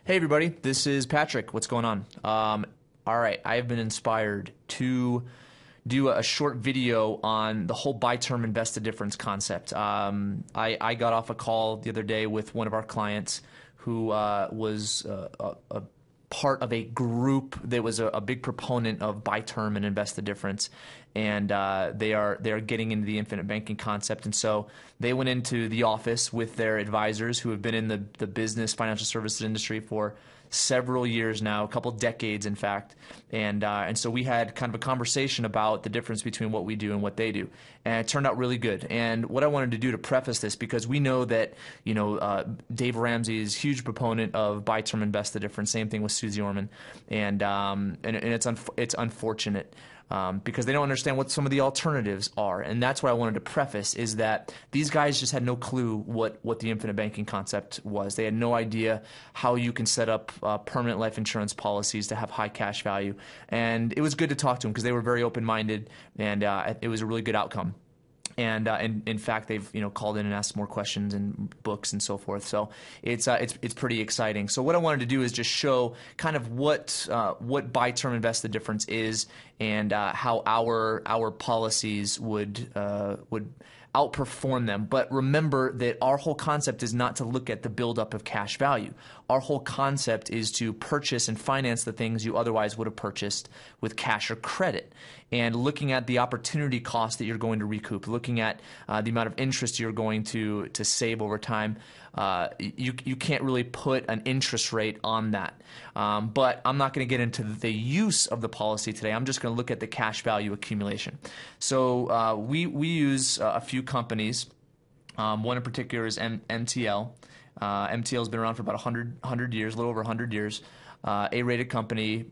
Hey everybody, this is Patrick. What's going on? All right, I have been inspired to do a short video on the whole buy term invest the difference concept. I got off a call the other day with one of our clients who was a part of a group that was a big proponent of buy term and invest the difference, and they are getting into the infinite banking concept. And so they went into the office with their advisors who have been in the business financial services industry for several years now, a couple decades in fact, and so we had kind of a conversation about the difference between what we do and what they do, and it turned out really good. And what I wanted to do to preface this, because we know that Dave Ramsey is a huge proponent of buy term invest the difference, same thing with Suze Orman, and it's unfortunate. Because they don't understand what some of the alternatives are. And that's what I wanted to preface, is that these guys just had no clue what the infinite banking concept was. They had no idea how you can set up permanent life insurance policies to have high cash value. And it was good to talk to them because they were very open-minded, and it was a really good outcome. And in fact, they've called in and asked more questions and books and so forth. So it's pretty exciting. So what I wanted to do is just show kind of what buy term invest the difference is, and how our policies would outperform them. But remember that our whole concept is not to look at the buildup of cash value. Our whole concept is to purchase and finance the things you otherwise would have purchased with cash or credit, and looking at the opportunity cost that you're going to recoup, looking at the amount of interest you're going to save over time. You can't really put an interest rate on that. But I'm not going to get into the use of the policy today. I'm just going to look at the cash value accumulation. So we use a few companies. One in particular is MTL. MTL has been around for about 100 years, a little over 100 years. A-rated company.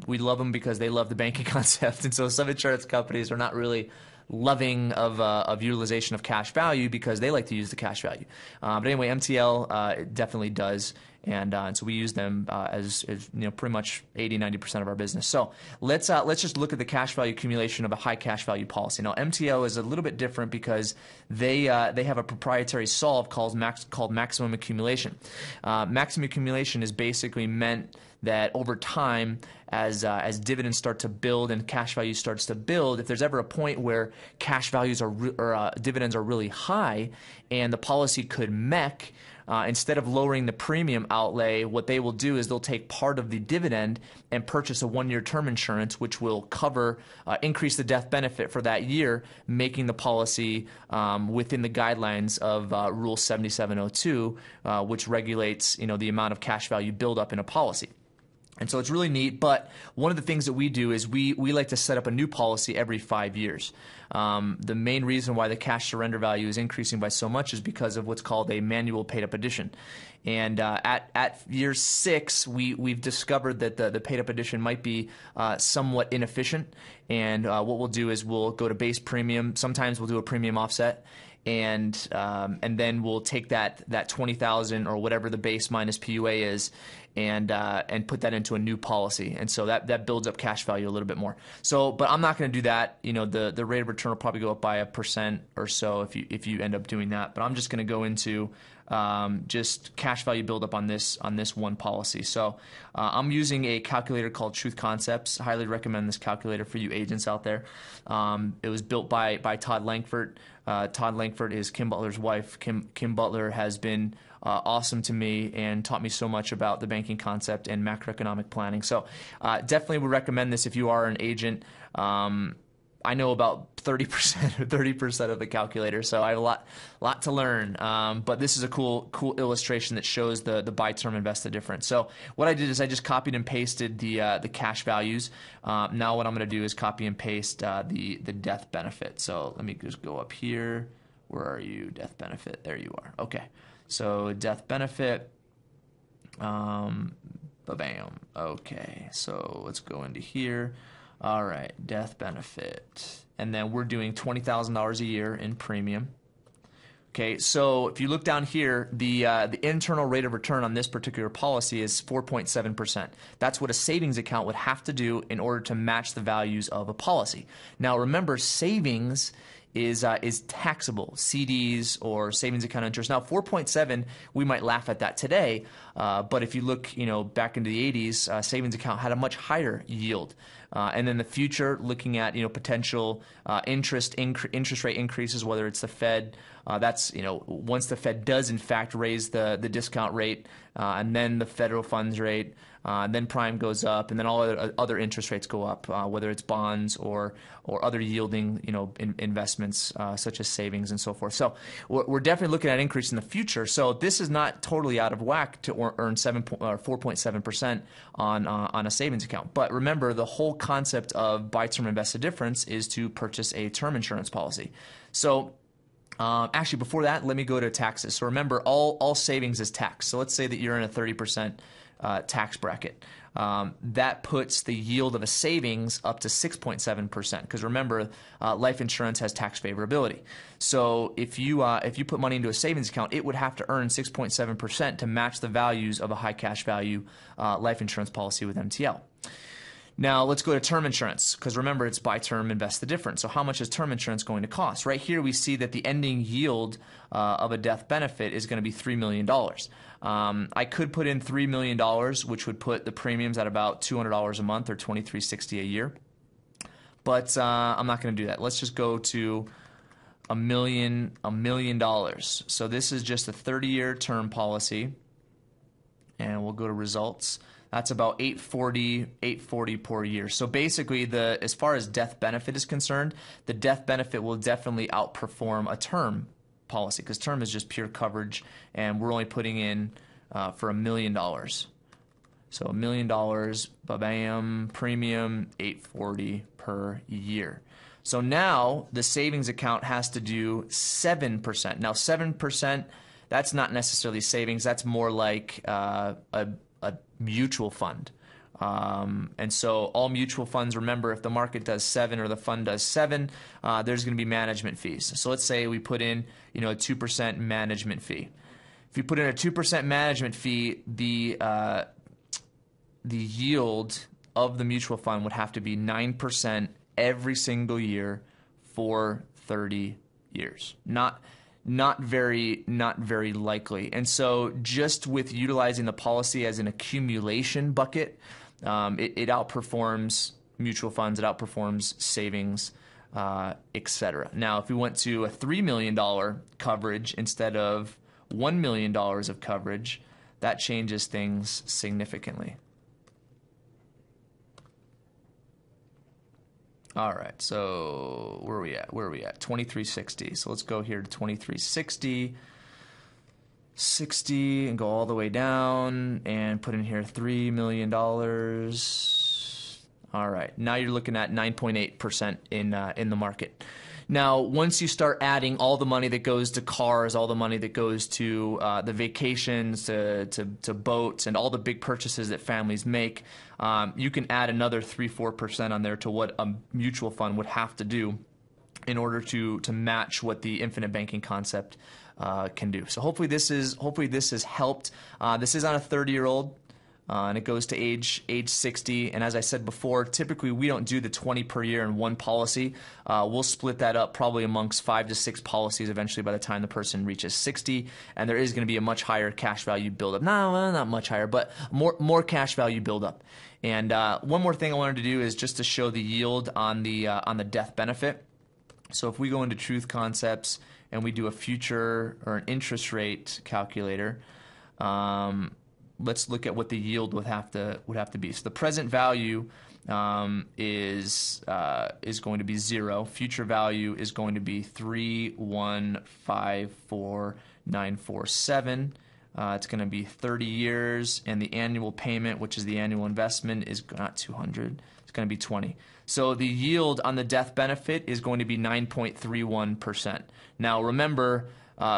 We love them because they love the banking concept, and so some insurance companies are not really loving of utilization of cash value because they like to use the cash value. But anyway, MTL definitely does, and so we use them as pretty much 80–90% of our business. So let's just look at the cash value accumulation of a high cash value policy. Now MTL is a little bit different because they have a proprietary solve called maximum accumulation. Maximum accumulation is basically meant that over time, as dividends start to build and cash value starts to build, if there's ever a point where cash values or dividends are really high and the policy could mech, instead of lowering the premium outlay, what they will do is they'll take part of the dividend and purchase a one-year term insurance, which will cover, increase the death benefit for that year, making the policy within the guidelines of Rule 7702, which regulates the amount of cash value buildup in a policy. And so it's really neat, but one of the things that we do is we like to set up a new policy every 5 years. The main reason why the cash surrender value is increasing by so much is because of what's called a manual paid-up addition. And at year 6, we've discovered that the paid-up addition might be somewhat inefficient. And what we'll do is we'll go to base premium. Sometimes we'll do a premium offset. And then we'll take that $20,000 or whatever the base minus PUA is, and put that into a new policy, and so that builds up cash value a little bit more. So, but I'm not going to do that. The rate of return will probably go up by 1% or so if you end up doing that. But I'm just going to go into just cash value buildup on this one policy. So I'm using a calculator called Truth Concepts. I highly recommend this calculator for you agents out there. It was built by Todd Langford. Todd Langford is Kim Butler's wife. Kim Butler has been awesome to me and taught me so much about the banking concept and macroeconomic planning. So definitely would recommend this if you are an agent. I know about 30% of the calculator, so I have a lot to learn. But this is a cool illustration that shows the buy term invest the difference. So what I did is I just copied and pasted the cash values. Now what I'm going to do is copy and paste the death benefit. So let me just go up here. Where are you? Death benefit. There you are. Okay. So death benefit. Bam. Okay. So let's go into here. All right, death benefit. And then we're doing $20,000 a year in premium. Okay, so if you look down here, the internal rate of return on this particular policy is 4.7%. That's what a savings account would have to do in order to match the values of a policy. Now remember, savings is taxable, CDs or savings account interest. Now 4.7, we might laugh at that today, but if you look back into the 80s, savings account had a much higher yield. And then the future, looking at potential interest rate increases, whether it's the Fed, that's once the Fed does in fact raise the discount rate, and then the federal funds rate, then prime goes up, and then all other interest rates go up, whether it's bonds or other yielding investments such as savings and so forth. So we're definitely looking at an increase in the future. So this is not totally out of whack to earn 4.7% on a savings account. But remember, the whole concept of buy term invested difference is to purchase a term insurance policy. So actually, before that, let me go to taxes. So remember, all savings is taxed. So let's say that you're in a 30% tax bracket. That puts the yield of a savings up to 6.7%. Because remember, life insurance has tax favorability. So if you put money into a savings account, it would have to earn 6.7% to match the values of a high cash value life insurance policy with MTL. Now let's go to term insurance, because remember, it's buy term, invest the difference. So how much is term insurance going to cost? Right here we see that the ending yield of a death benefit is going to be $3 million. I could put in $3 million, which would put the premiums at about $200 a month, or $23.60 a year. But I'm not going to do that. Let's just go to $1 million. So this is just a 30-year term policy, and we'll go to results. That's about $840 per year. So basically, as far as death benefit is concerned, the death benefit will definitely outperform a term policy, because term is just pure coverage, and we're only putting in for $1 million. So $1 million, ba-bam, premium, $840 per year. So now the savings account has to do 7%. Now 7%, that's not necessarily savings. That's more like a mutual fund. And so all mutual funds, remember, if the market does 7 or the fund does 7, there's going to be management fees. So let's say we put in a 2% management fee. If you put in a 2% management fee, the yield of the mutual fund would have to be 9% every single year for 30 years. Not very likely. And so just with utilizing the policy as an accumulation bucket, it outperforms mutual funds, it outperforms savings, etc. Now, if we went to a $3 million coverage instead of $1 million of coverage, that changes things significantly. All right, so where are we at? 2360. So let's go here to 2360, 60, and go all the way down and put in here $3 million. All right, now you're looking at 9.8% in the market. Now, once you start adding all the money that goes to cars, all the money that goes to the vacations, to boats, and all the big purchases that families make, you can add another 3-4% on there to what a mutual fund would have to do in order to match what the infinite banking concept can do. So hopefully this has helped. This is on a 30-year-old. And it goes to age 60. And as I said before, typically we don't do the 20 per year in one policy. We'll split that up probably amongst 5 to 6 policies eventually by the time the person reaches 60. And there is going to be a much higher cash value buildup. No, not much higher, but more cash value buildup. And one more thing I wanted to do is just to show the yield on the death benefit. So if we go into Truth Concepts and we do a future or an interest rate calculator, let's look at what the yield would have to be. So the present value is going to be 0. Future value is going to be 3,154,947. It's going to be 30 years, and the annual payment, which is the annual investment, is not 200. It's going to be 20. So the yield on the death benefit is going to be 9.31%. Now remember,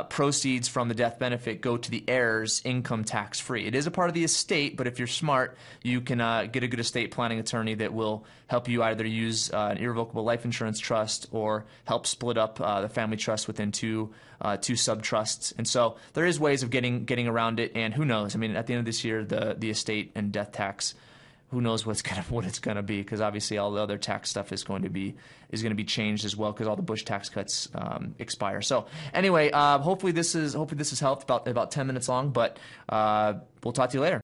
proceeds from the death benefit go to the heirs income tax free. It is a part of the estate, but if you're smart, you can get a good estate planning attorney that will help you either use an irrevocable life insurance trust or help split up the family trust within two sub-trusts. And so there is ways of getting around it, and who knows? I mean, at the end of this year, the estate and death tax who knows what it's gonna be, because obviously all the other tax stuff is going to be changed as well, because all the Bush tax cuts expire. So anyway, hopefully this has helped. About 10 minutes long, but we'll talk to you later.